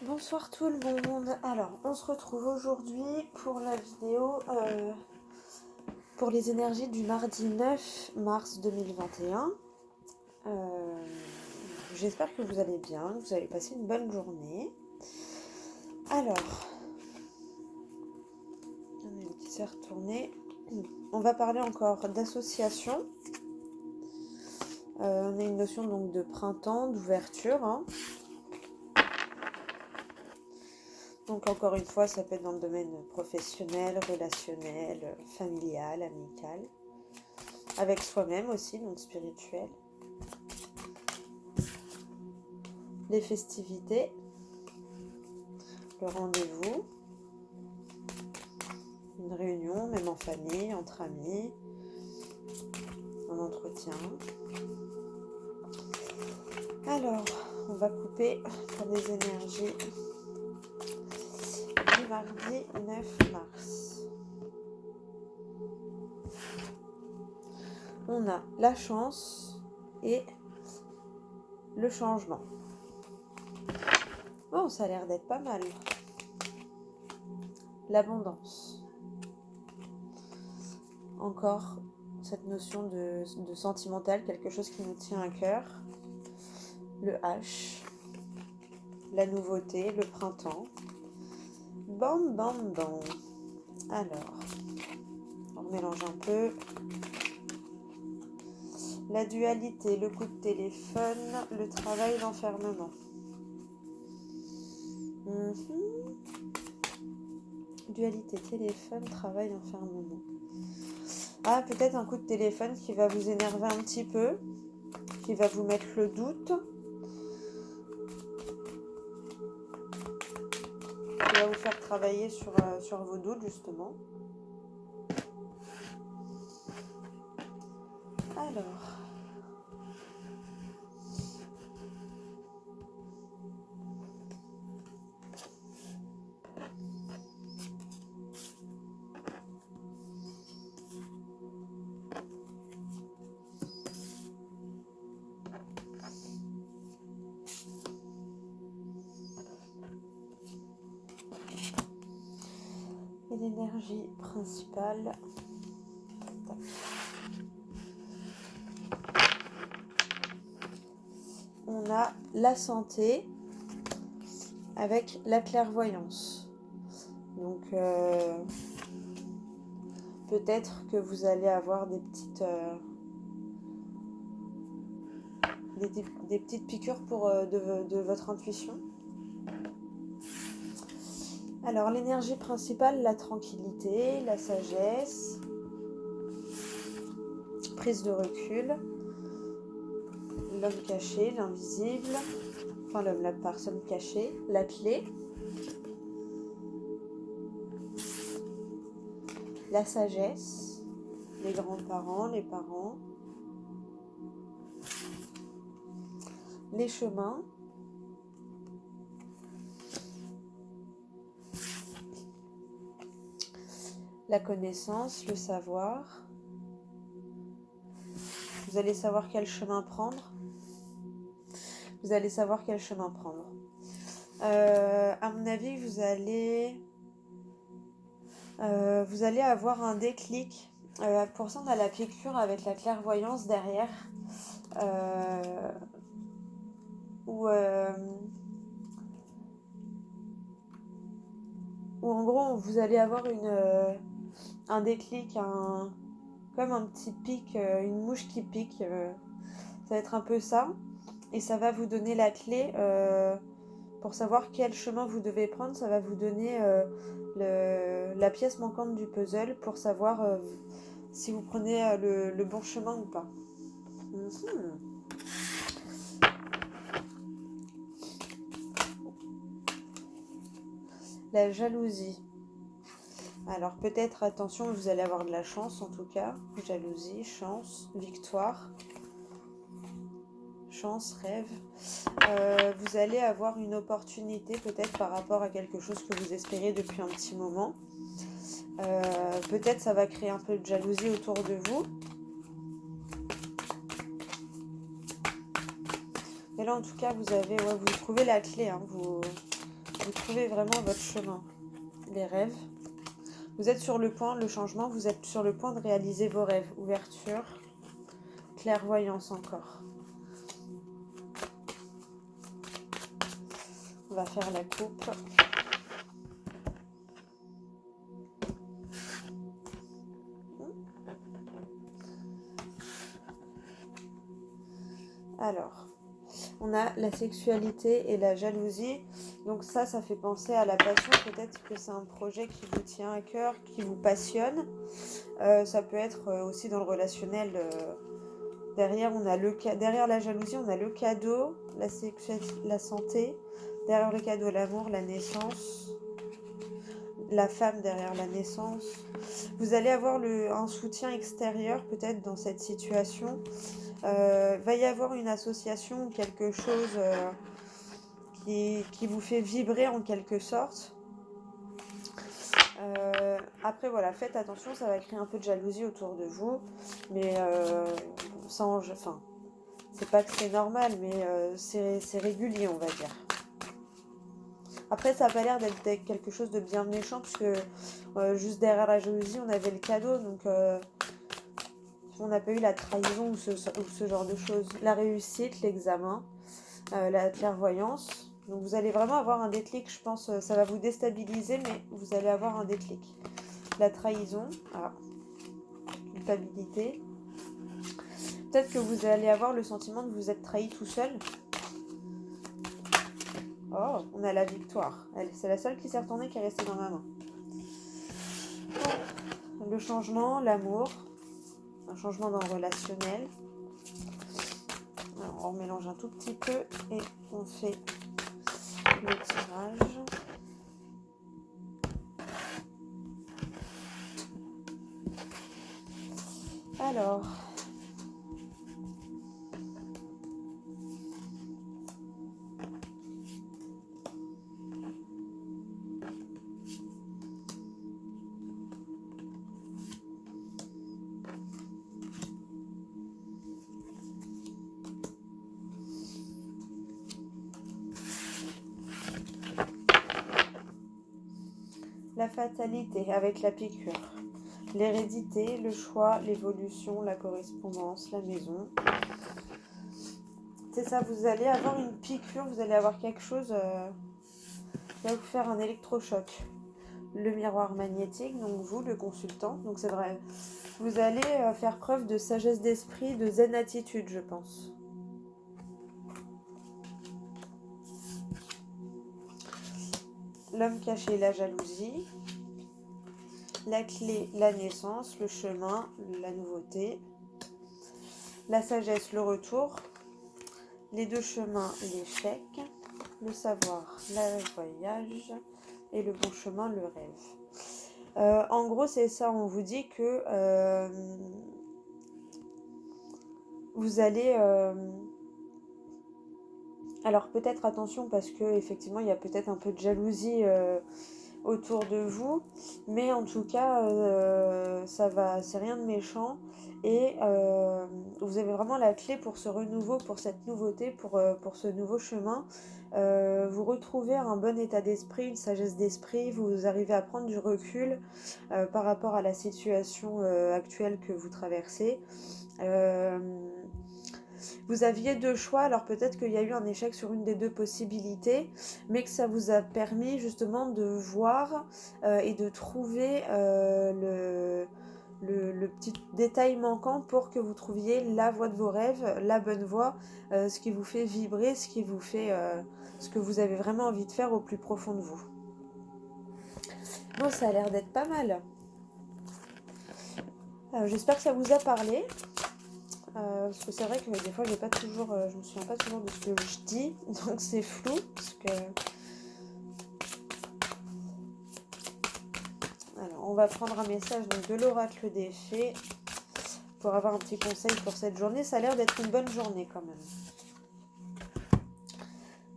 Bonsoir tout le monde. Alors, on se retrouve aujourd'hui pour la vidéo pour les énergies du mardi 9 mars 2021. J'espère que vous allez bien, que vous avez passé une bonne journée. Alors, on a une petite serre tournée. On va parler encore d'association. On a une notion donc de printemps, d'ouverture. Donc encore une fois, ça peut être dans le domaine professionnel, relationnel, familial, amical. Avec soi-même aussi, donc spirituel. Les festivités, le rendez-vous, une réunion, même en famille, entre amis, un entretien. Alors, on va couper pour les énergies du mardi 9 mars. On a la chance et le changement. Bon, ça a l'air d'être pas mal. L'abondance. Encore cette notion de sentimental, quelque chose qui nous tient à cœur. Le H. La nouveauté, le printemps. Bam, bam, bam. Alors, on mélange un peu. La dualité, le coup de téléphone, le travail, l'enfermement. Dualité, téléphone, travail, enfermement. Ah, peut-être un coup de téléphone qui va vous énerver un petit peu, qui va vous mettre le doute, qui va vous faire travailler sur vos doutes, justement. Alors... Et l'énergie principale. On a la santé avec la clairvoyance. Donc peut-être que vous allez avoir des petites des petites piqûres de votre intuition. Alors l'énergie principale, la tranquillité, la sagesse, prise de recul, l'homme caché, l'invisible, enfin la personne cachée, la clé, la sagesse, les grands-parents, les parents, les chemins, la connaissance, le savoir. Vous allez savoir quel chemin prendre. Vous allez savoir quel chemin prendre. À mon avis, vous allez avoir un déclic. Pour ça, on a la piqûre avec la clairvoyance derrière. Où en gros, vous allez avoir un déclic, comme un petit pic, une mouche qui pique. Ça va être un peu ça. Et ça va vous donner la clé pour savoir quel chemin vous devez prendre. Ça va vous donner la pièce manquante du puzzle pour savoir si vous prenez le bon chemin ou pas. La jalousie. Alors peut-être, attention, vous allez avoir de la chance en tout cas. Jalousie, chance, victoire. Chance, rêve. Vous allez avoir une opportunité peut-être par rapport à quelque chose que vous espérez depuis un petit moment. Peut-être ça va créer un peu de jalousie autour de vous. Et là en tout cas vous trouvez la clé. Vous vous trouvez vraiment votre chemin. Les rêves. Vous êtes sur le point, le changement, vous êtes sur le point de réaliser vos rêves. Ouverture, clairvoyance encore. On va faire la coupe. Alors, on a la sexualité et la jalousie. Donc ça fait penser à la passion. Peut-être que c'est un projet qui vous tient à cœur, qui vous passionne. Ça peut être aussi dans le relationnel. Derrière la jalousie, on a le cadeau, la sexualité, la santé. Derrière le cadeau, l'amour, la naissance. La femme derrière la naissance. Vous allez avoir un soutien extérieur peut-être dans cette situation. Va y avoir une association ou quelque chose qui vous fait vibrer en quelque sorte. Après voilà, faites attention, ça va créer un peu de jalousie autour de vous, mais c'est pas que c'est normal, mais c'est régulier, on va dire. Après, ça n'a pas l'air d'être quelque chose de bien méchant, parce que juste derrière la jalousie, on avait le cadeau, donc on n'a pas eu la trahison ou ce genre de choses. La réussite, l'examen, la clairvoyance. Donc vous allez vraiment avoir un déclic, je pense. Ça va vous déstabiliser, mais vous allez avoir un déclic. La trahison, culpabilité. Peut-être que vous allez avoir le sentiment de vous être trahi tout seul. Oh, on a la victoire. C'est la seule qui s'est retournée, qui est restée dans ma main. Le changement, l'amour. Un changement dans le relationnel. Alors, on mélange un tout petit peu et on fait le tirage. Alors, la fatalité avec la piqûre. L'hérédité, le choix, l'évolution, la correspondance, la maison. C'est ça, vous allez avoir une piqûre, vous allez avoir quelque chose qui va vous faire un électrochoc. Le miroir magnétique, donc vous, le consultant, donc c'est vrai, vous allez faire preuve de sagesse d'esprit, de zen attitude, je pense. L'homme caché, la jalousie. La clé, la naissance, le chemin, la nouveauté. La sagesse, le retour. Les deux chemins, l'échec. Le savoir, le voyage. Et le bon chemin, le rêve. En gros, c'est ça. On vous dit que vous allez... alors peut-être attention, parce que effectivement il y a peut-être un peu de jalousie autour de vous, mais en tout cas c'est rien de méchant, et vous avez vraiment la clé pour ce renouveau, pour cette nouveauté, pour ce nouveau chemin. Vous retrouvez un bon état d'esprit, une sagesse d'esprit, vous arrivez à prendre du recul par rapport à la situation actuelle que vous traversez. Vous aviez deux choix, alors peut-être qu'il y a eu un échec sur une des deux possibilités, mais que ça vous a permis justement de voir et de trouver le petit détail manquant pour que vous trouviez la voie de vos rêves, la bonne voie, ce qui vous fait vibrer, ce qui vous fait, ce que vous avez vraiment envie de faire au plus profond de vous. Bon, ça a l'air d'être pas mal. J'espère que ça vous a parlé. Parce que c'est vrai que des fois je me souviens pas toujours de ce que je dis, donc c'est flou, parce que... Alors, on va prendre un message donc, de l'oracle des fées pour avoir un petit conseil pour cette journée. Ça a l'air d'être une bonne journée quand même.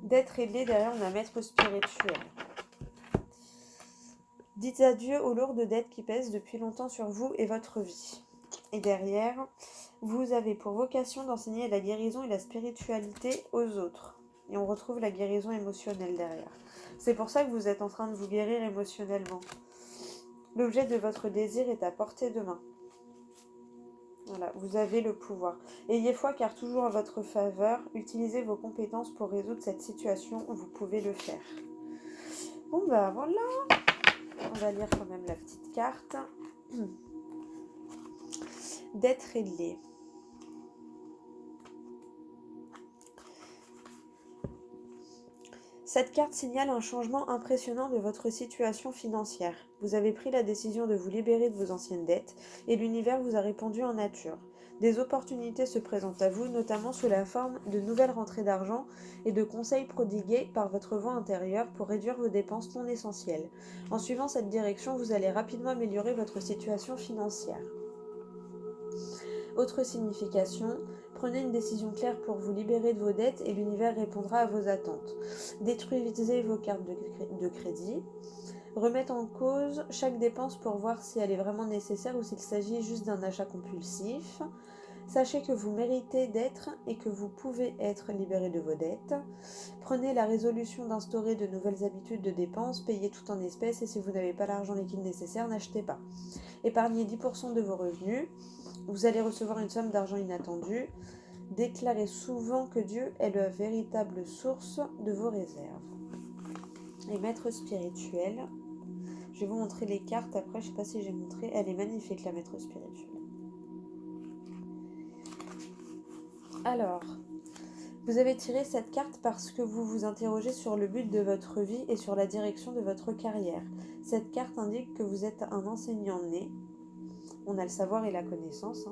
D'être aidé, derrière on a maître spirituel. Dites adieu aux lourdes dettes qui pèsent depuis longtemps sur vous et votre vie. Et derrière, vous avez pour vocation d'enseigner la guérison et la spiritualité aux autres. Et on retrouve la guérison émotionnelle derrière. C'est pour ça que vous êtes en train de vous guérir émotionnellement. L'objet de votre désir est à portée de main. Voilà, vous avez le pouvoir. Ayez foi car toujours en votre faveur, utilisez vos compétences pour résoudre cette situation, vous pouvez le faire. Bon bah voilà, on va lire quand même la petite carte. D'être réglé. Cette carte signale un changement impressionnant de votre situation financière. Vous avez pris la décision de vous libérer de vos anciennes dettes et l'univers vous a répondu en nature. Des opportunités se présentent à vous, notamment sous la forme de nouvelles rentrées d'argent et de conseils prodigués par votre voix intérieure pour réduire vos dépenses non essentielles. En suivant cette direction, vous allez rapidement améliorer votre situation financière. Autre signification, prenez une décision claire pour vous libérer de vos dettes et l'univers répondra à vos attentes. Détruisez vos cartes de crédit. Remettez en cause chaque dépense pour voir si elle est vraiment nécessaire ou s'il s'agit juste d'un achat compulsif. Sachez que vous méritez d'être et que vous pouvez être libéré de vos dettes. Prenez la résolution d'instaurer de nouvelles habitudes de dépenses, payez tout en espèces et si vous n'avez pas l'argent liquide nécessaire, n'achetez pas. Épargnez 10% de vos revenus. Vous allez recevoir une somme d'argent inattendue. Déclarez souvent que Dieu est la véritable source de vos réserves. Et maître spirituel. Je vais vous montrer les cartes après, je ne sais pas si j'ai montré. Elle est magnifique, la maître spirituelle. Alors, vous avez tiré cette carte parce que vous vous interrogez sur le but de votre vie et sur la direction de votre carrière. Cette carte indique que vous êtes un enseignant né. On a le savoir et la connaissance,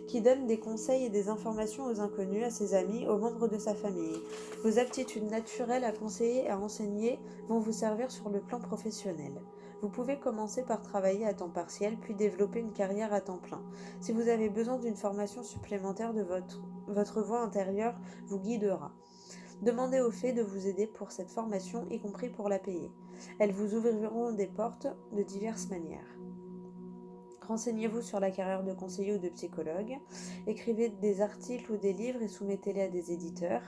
qui donne des conseils et des informations aux inconnus, à ses amis, aux membres de sa famille. Vos aptitudes naturelles à conseiller et à enseigner vont vous servir sur le plan professionnel. Vous pouvez commencer par travailler à temps partiel, puis développer une carrière à temps plein. Si vous avez besoin d'une formation supplémentaire, votre voix intérieure vous guidera. Demandez aux fées de vous aider pour cette formation, y compris pour la payer. Elles vous ouvriront des portes de diverses manières. Renseignez-vous sur la carrière de conseiller ou de psychologue. Écrivez des articles ou des livres et soumettez-les à des éditeurs.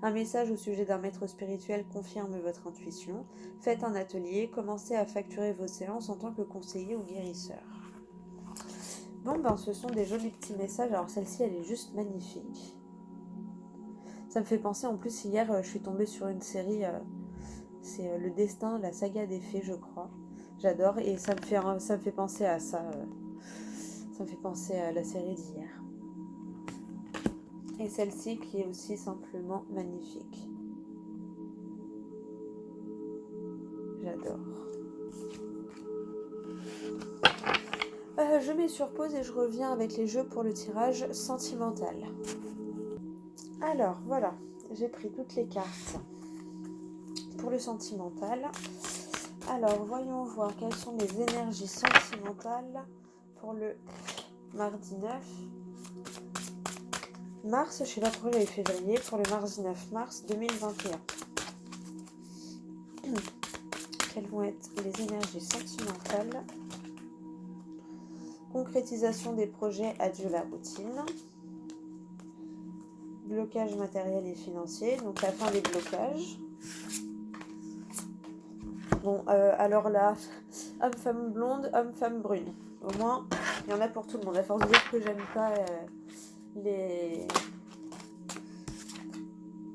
Un message au sujet d'un maître spirituel confirme votre intuition. Faites un atelier. Commencez à facturer vos séances en tant que conseiller ou guérisseur. Bon, ben, ce sont des jolis petits messages. Alors, celle-ci, elle est juste magnifique. Ça me fait penser, en plus, hier, je suis tombée sur une série. C'est Le Destin, la saga des fées, je crois. J'adore et ça me fait penser à ça. Ça me fait penser à la série d'hier. Et celle-ci qui est aussi simplement magnifique. J'adore. Je mets sur pause et je reviens avec les jeux pour le tirage sentimental. Alors voilà, j'ai pris toutes les cartes pour le sentimental. Alors voyons voir quelles sont les énergies sentimentales pour le mardi 9 mars, je sais pas pourquoi j'avais février, pour le mardi 9 mars 2021. Quelles vont être les énergies sentimentales? Concrétisation des projets, adieu la routine. Blocage matériel et financier, donc la fin des blocages. Bon, alors là, homme-femme blonde, homme-femme brune. Au moins, il y en a pour tout le monde. À force de dire que j'aime pas les...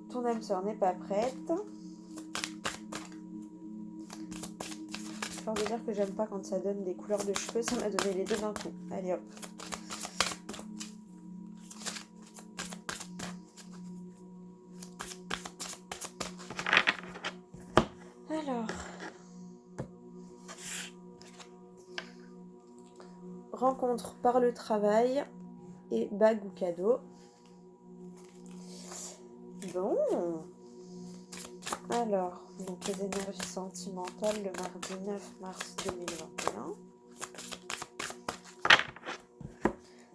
Ton âme sœur n'est pas prête. À force de dire que j'aime pas quand ça donne des couleurs de cheveux, ça m'a donné les deux d'un coup. Allez hop. Alors... rencontre par le travail et bague ou cadeau. Bon. Alors, donc les énergies sentimentales le mardi 9 mars 2021.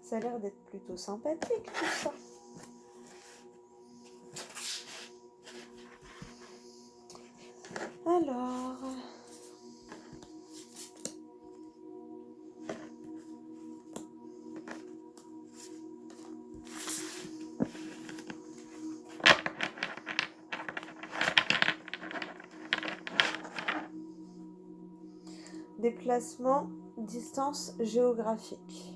Ça a l'air d'être plutôt sympathique tout ça. Alors... Déplacement, distance géographique.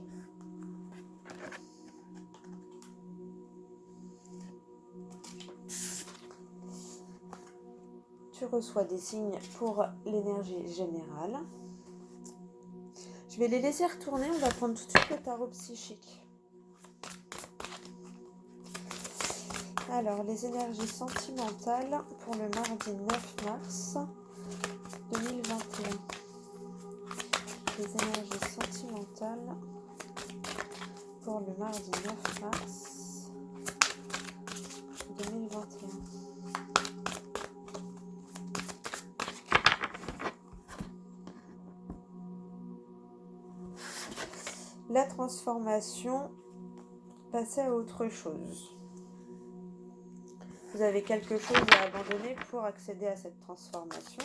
Tu reçois des signes pour l'énergie générale. Je vais les laisser retourner. On va prendre tout de suite le tarot psychique. Alors, les énergies sentimentales pour le mardi 9 mars 2021. Les énergies sentimentales pour le mardi 9 mars 2021. La transformation, passer à autre chose. Vous avez quelque chose à abandonner pour accéder à cette transformation.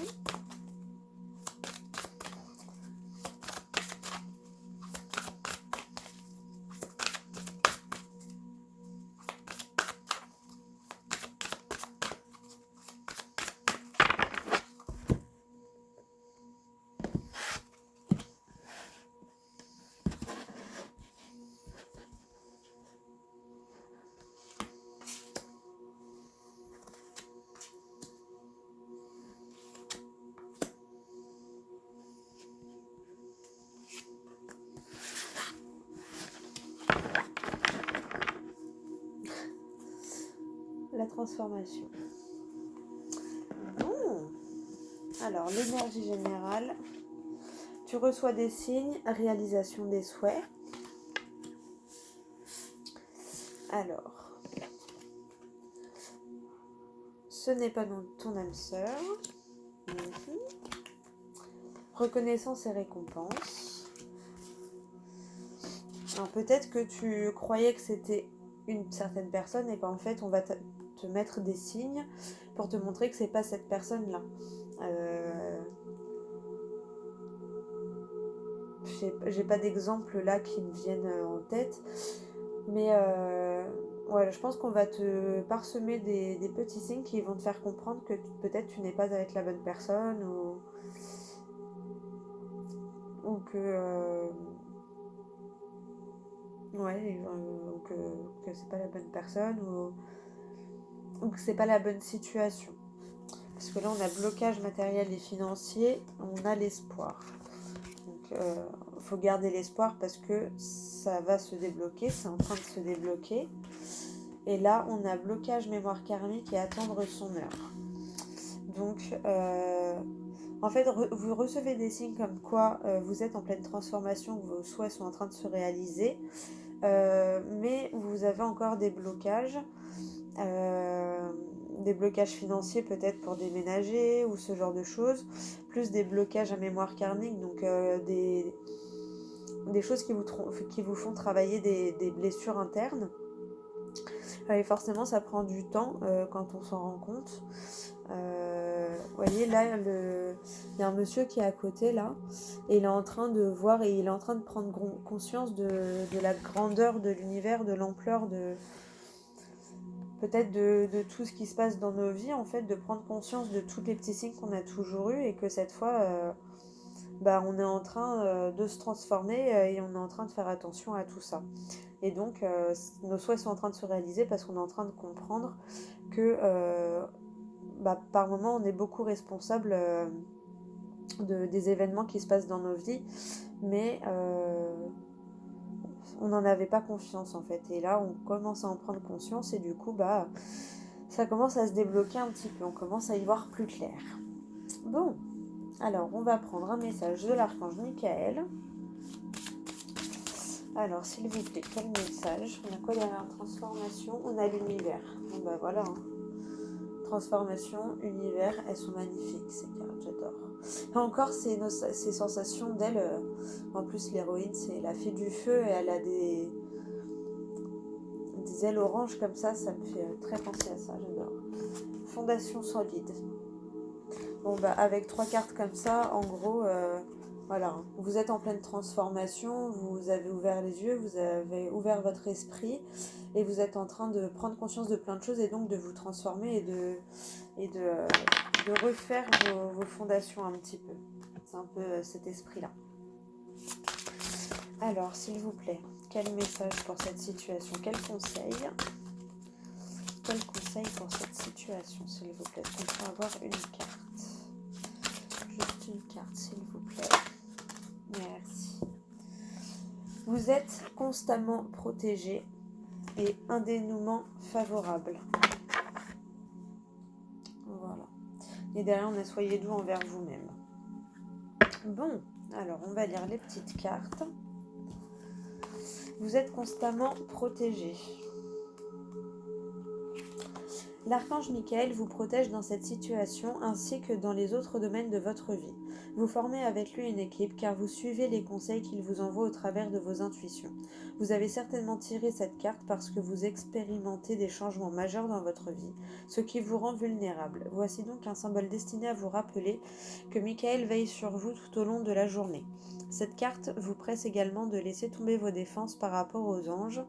La transformation. Alors, l'énergie générale. Tu reçois des signes, réalisation des souhaits. Alors, ce n'est pas ton âme sœur. Reconnaissance et récompense. Alors, peut-être que tu croyais que c'était une certaine personne et qu'en fait, on va te mettre des signes pour te montrer que c'est pas cette personne-là. J'ai pas d'exemple là qui me viennent en tête, mais ouais, je pense qu'on va te parsemer des petits signes qui vont te faire comprendre que peut-être tu n'es pas avec la bonne personne ou que ouais, que c'est pas la bonne personne ou que c'est pas la bonne situation. Parce que là on a blocage matériel et financier, on a l'espoir. Donc faut garder l'espoir parce que ça va se débloquer, c'est en train de se débloquer. Et là on a blocage mémoire karmique et attendre son heure. Donc en fait vous recevez des signes comme quoi vous êtes en pleine transformation, vos souhaits sont en train de se réaliser, mais vous avez encore des blocages financiers peut-être pour déménager ou ce genre de choses, plus des blocages à mémoire karmique, donc des choses qui vous font travailler des blessures internes. Et forcément ça prend du temps quand on s'en rend compte. Vous voyez là, il y a un monsieur qui est à côté là, et il est en train de voir et il est en train de prendre conscience de la grandeur de l'univers, de l'ampleur peut-être de tout ce qui se passe dans nos vies, en fait, de prendre conscience de tous les petits signes qu'on a toujours eus et que cette fois, on est en train de se transformer et on est en train de faire attention à tout ça. Et donc, nos souhaits sont en train de se réaliser parce qu'on est en train de comprendre que par moment, on est beaucoup responsable des événements qui se passent dans nos vies, mais on n'en avait pas confiance en fait. Et là, on commence à en prendre conscience et du coup, ça commence à se débloquer un petit peu. On commence à y voir plus clair. Bon, alors on va prendre un message de l'archange Michael. Alors, s'il vous plaît, quel message? On a quoi derrière transformation? On a l'univers. Bon, voilà. Transformation, univers, elles sont magnifiques, ces cartes, j'adore. Et encore, ces sensations d'elle. En plus, l'héroïne, c'est la fée du feu et elle a des ailes oranges comme ça me fait très penser à ça, j'adore. Fondation solide. Bon, avec 3 cartes comme ça, en gros, voilà, vous êtes en pleine transformation, vous avez ouvert les yeux, vous avez ouvert votre esprit et vous êtes en train de prendre conscience de plein de choses et donc de vous transformer et de refaire vos fondations un petit peu. C'est un peu cet esprit-là. Alors, s'il vous plaît, quel message pour cette situation? Quel conseil? Quel conseil pour cette situation, s'il vous plaît? Est-ce qu'on peut avoir une carte? Juste une carte, s'il vous plaît. Merci. Vous êtes constamment protégé et un dénouement favorable. Voilà. Et derrière, on a soyez doux envers vous-même. Bon, alors on va lire les petites cartes. Vous êtes constamment protégé. L'archange Michael vous protège dans cette situation ainsi que dans les autres domaines de votre vie. Vous formez avec lui une équipe car vous suivez les conseils qu'il vous envoie au travers de vos intuitions. Vous avez certainement tiré cette carte parce que vous expérimentez des changements majeurs dans votre vie, ce qui vous rend vulnérable. Voici donc un symbole destiné à vous rappeler que Michael veille sur vous tout au long de la journée. Cette carte vous presse également de laisser tomber vos défenses par rapport aux anges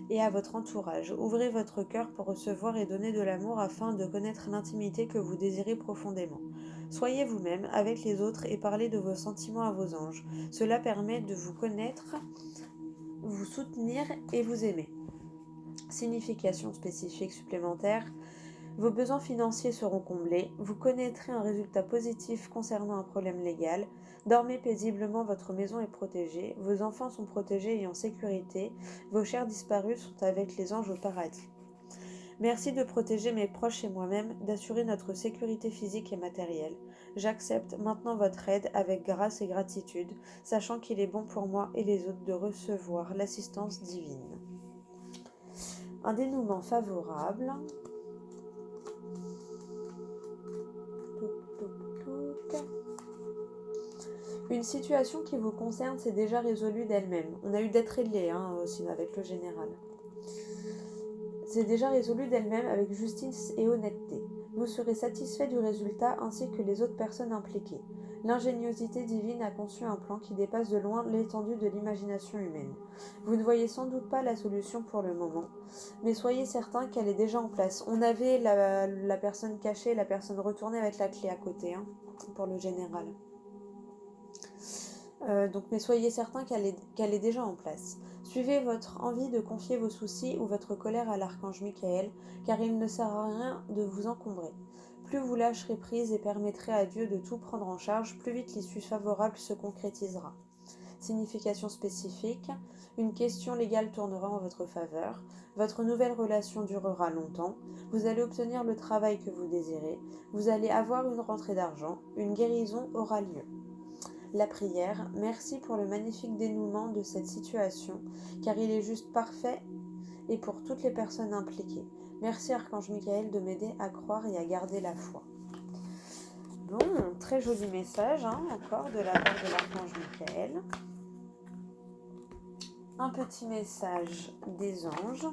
et à votre entourage. Ouvrez votre cœur pour recevoir et donner de l'amour afin de connaître l'intimité que vous désirez profondément. Soyez vous-même avec les autres et parlez de vos sentiments à vos anges. Cela permet de vous connaître, vous soutenir et vous aimer. Signification spécifique supplémentaire. Vos besoins financiers seront comblés, vous connaîtrez un résultat positif concernant un problème légal, dormez paisiblement, votre maison est protégée, vos enfants sont protégés et en sécurité, vos chers disparus sont avec les anges au paradis. Merci de protéger mes proches et moi-même, d'assurer notre sécurité physique et matérielle. J'accepte maintenant votre aide avec grâce et gratitude, sachant qu'il est bon pour moi et les autres de recevoir l'assistance divine. Un dénouement favorable. Une situation qui vous concerne s'est déjà résolue d'elle-même. On a eu d'être réglé aussi avec le général. C'est déjà résolu d'elle-même avec justice et honnêteté. Vous serez satisfait du résultat ainsi que les autres personnes impliquées. L'ingéniosité divine a conçu un plan qui dépasse de loin l'étendue de l'imagination humaine. Vous ne voyez sans doute pas la solution pour le moment, mais soyez certain qu'elle est déjà en place. On avait la personne cachée, la personne retournée avec la clé à côté, pour le général. Mais soyez certain qu'elle est déjà en place. Suivez votre envie de confier vos soucis ou votre colère à l'archange Michael, car il ne sert à rien de vous encombrer. Plus vous lâcherez prise et permettrez à Dieu de tout prendre en charge, plus vite l'issue favorable se concrétisera. Signification spécifique. Une question légale tournera en votre faveur. Votre nouvelle relation durera longtemps. Vous allez obtenir le travail que vous désirez. Vous allez avoir une rentrée d'argent. Une guérison aura lieu. La prière, merci pour le magnifique dénouement de cette situation, car il est juste parfait et pour toutes les personnes impliquées. Merci Archange Michael de m'aider à croire et à garder la foi. Bon, très joli message encore de la part de l'Archange Michael. Un petit message des anges.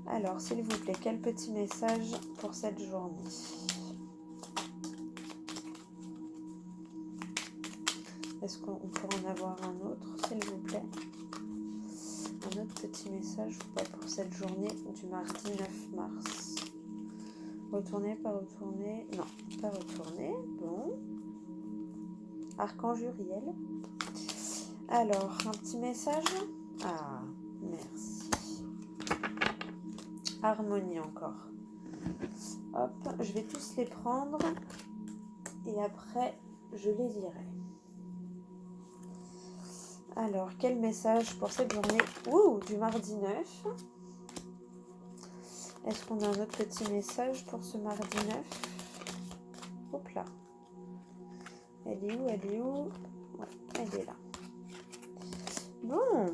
Alors, s'il vous plaît, quel petit message pour cette journée ? Est-ce qu'on pourrait en avoir un autre, s'il vous plaît? Un autre petit message ou pas pour cette journée du mardi 9 mars. Retourner, pas retourner? Non, pas retourner. Bon. Archange Uriel. Alors, un petit message. Ah, merci. Harmonie encore. Hop, je vais tous les prendre. Et après, je les lirai. Alors, quel message pour cette journée du mardi 9? Est-ce qu'on a un autre petit message pour ce mardi 9? Hop là. Elle est où? Ouais, elle est là. Bon.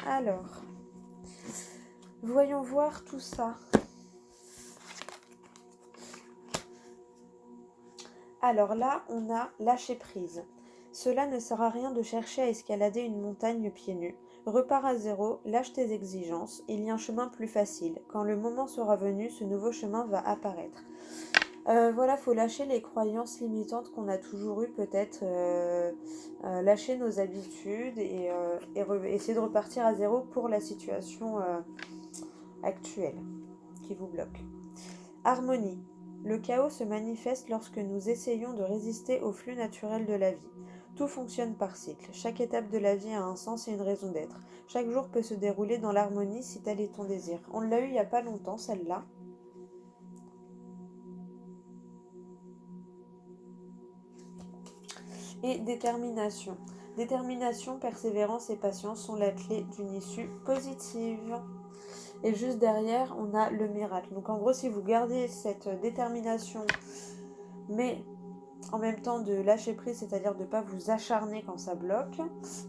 Alors, voyons voir tout ça. Alors là, on a lâché prise. Cela ne sert à rien de chercher à escalader une montagne pieds nus. Repars à zéro, lâche tes exigences, il y a un chemin plus facile. Quand le moment sera venu, ce nouveau chemin va apparaître. Voilà, faut lâcher les croyances limitantes qu'on a toujours eues, peut-être lâcher nos habitudes et essayer de repartir à zéro pour la situation actuelle qui vous bloque. Harmonie. Le chaos se manifeste lorsque nous essayons de résister au flux naturel de la vie. Tout fonctionne par cycle. Chaque étape de la vie a un sens et une raison d'être. Chaque jour peut se dérouler dans l'harmonie si tel est ton désir. On l'a eu il n'y a pas longtemps, celle-là. Et détermination. Détermination, persévérance et patience sont la clé d'une issue positive. Et juste derrière, on a le miracle. Donc en gros, si vous gardez cette détermination, mais en même temps de lâcher prise, c'est-à-dire de ne pas vous acharner quand ça bloque,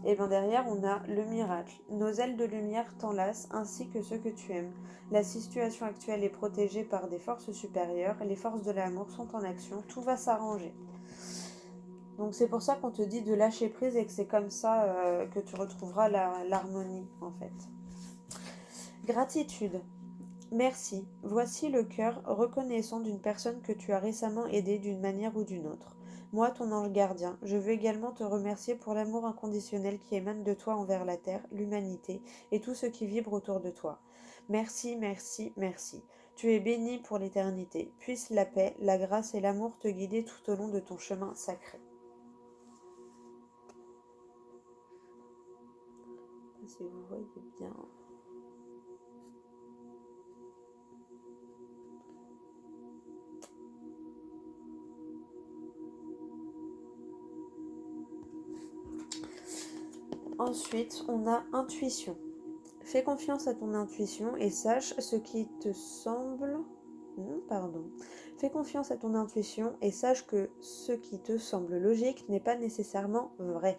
et bien derrière, on a le miracle. Nos ailes de lumière t'enlacent ainsi que ceux que tu aimes. La situation actuelle est protégée par des forces supérieures. Les forces de l'amour sont en action. Tout va s'arranger. Donc c'est pour ça qu'on te dit de lâcher prise et que c'est comme ça que tu retrouveras l'harmonie en fait. Gratitude. Merci. Voici le cœur reconnaissant d'une personne que tu as récemment aidée d'une manière ou d'une autre. Moi, ton ange gardien, je veux également te remercier pour l'amour inconditionnel qui émane de toi envers la terre, l'humanité et tout ce qui vibre autour de toi. Merci, merci, merci. Tu es béni pour l'éternité. Puisse la paix, la grâce et l'amour te guider tout au long de ton chemin sacré. Si vous voyez bien. Ensuite, on a intuition. Fais confiance à ton intuition et sache ce qui te semble... Fais confiance à ton intuition et sache que ce qui te semble logique n'est pas nécessairement vrai.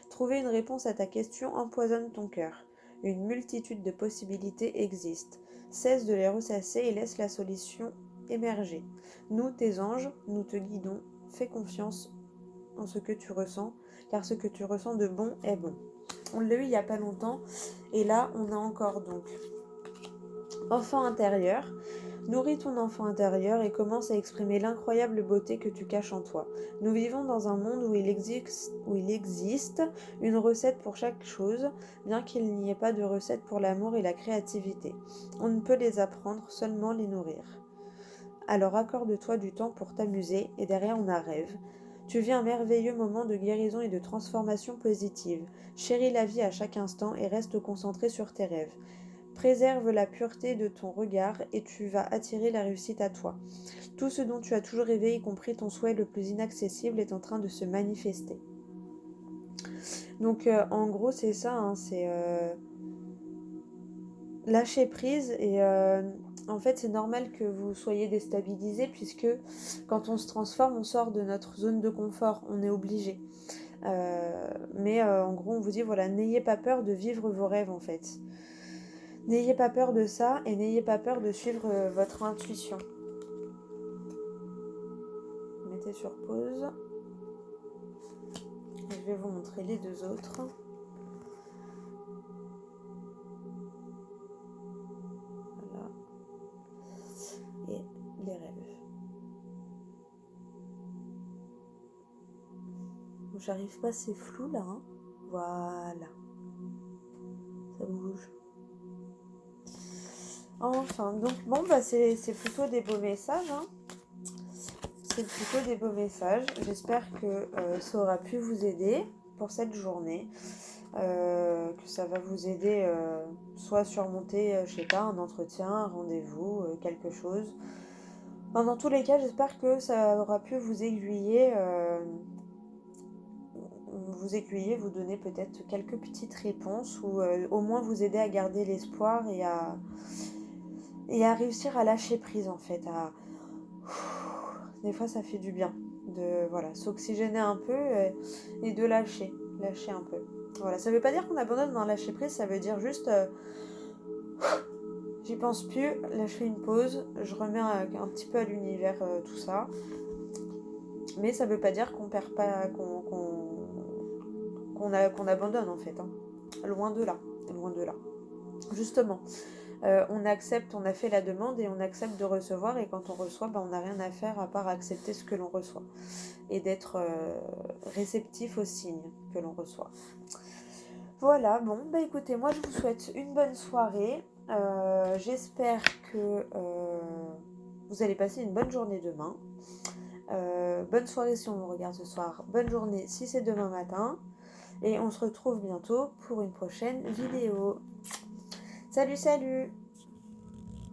Trouver une réponse à ta question empoisonne ton cœur. Une multitude de possibilités existent. Cesse de les ressasser et laisse la solution émerger. Nous, tes anges, nous te guidons. Fais confiance en ce que tu ressens, car ce que tu ressens de bon est bon. On l'a eu il n'y a pas longtemps, et là, on a encore donc enfant intérieur. Nourris ton enfant intérieur et commence à exprimer l'incroyable beauté que tu caches en toi. Nous vivons dans un monde où il existe une recette pour chaque chose, bien qu'il n'y ait pas de recette pour l'amour et la créativité. On ne peut les apprendre, seulement les nourrir. Alors accorde-toi du temps pour t'amuser, et derrière on a rêve. Tu vis un merveilleux moment de guérison et de transformation positive. Chéris la vie à chaque instant et reste concentré sur tes rêves. Préserve la pureté de ton regard et tu vas attirer la réussite à toi. Tout ce dont tu as toujours rêvé, y compris ton souhait le plus inaccessible, est en train de se manifester. Donc en gros c'est ça, hein, c'est lâcher prise et en fait c'est normal que vous soyez déstabilisé puisque quand on se transforme on sort de notre zone de confort, on est obligé. Mais en gros on vous dit voilà, n'ayez pas peur de vivre vos rêves en fait. N'ayez pas peur de ça et n'ayez pas peur de suivre votre intuition. Mettez sur pause. Je vais vous montrer les deux autres. Voilà. Et les rêves. Donc, j'arrive pas, c'est flou là. Hein. Voilà. Ça bouge. Enfin, donc bon, bah c'est plutôt des beaux messages. Hein. C'est plutôt des beaux messages. J'espère que ça aura pu vous aider pour cette journée. Que ça va vous aider soit à surmonter, je sais pas, un entretien, un rendez-vous, quelque chose. Enfin, dans tous les cas, j'espère que ça aura pu vous aiguiller, vous donner peut-être quelques petites réponses ou au moins vous aider à garder l'espoir et à réussir à lâcher prise en fait. Des fois, ça fait du bien de s'oxygéner un peu et de lâcher un peu. Voilà, ça veut pas dire qu'on abandonne dans lâcher prise, ça veut dire juste j'y pense plus, là je fais une pause, je remets un petit peu à l'univers tout ça. Mais ça veut pas dire qu'on perd pas, qu'on abandonne en fait. Hein. Loin de là, loin de là. Justement, on accepte, on a fait la demande et on accepte de recevoir et quand on reçoit, on n'a rien à faire à part accepter ce que l'on reçoit et d'être réceptif aux signes que l'on reçoit. Voilà, bon, écoutez, moi je vous souhaite une bonne soirée. J'espère que vous allez passer une bonne journée demain. Bonne soirée si on me regarde ce soir. Bonne journée si c'est demain matin. Et on se retrouve bientôt pour une prochaine vidéo. Salut, salut!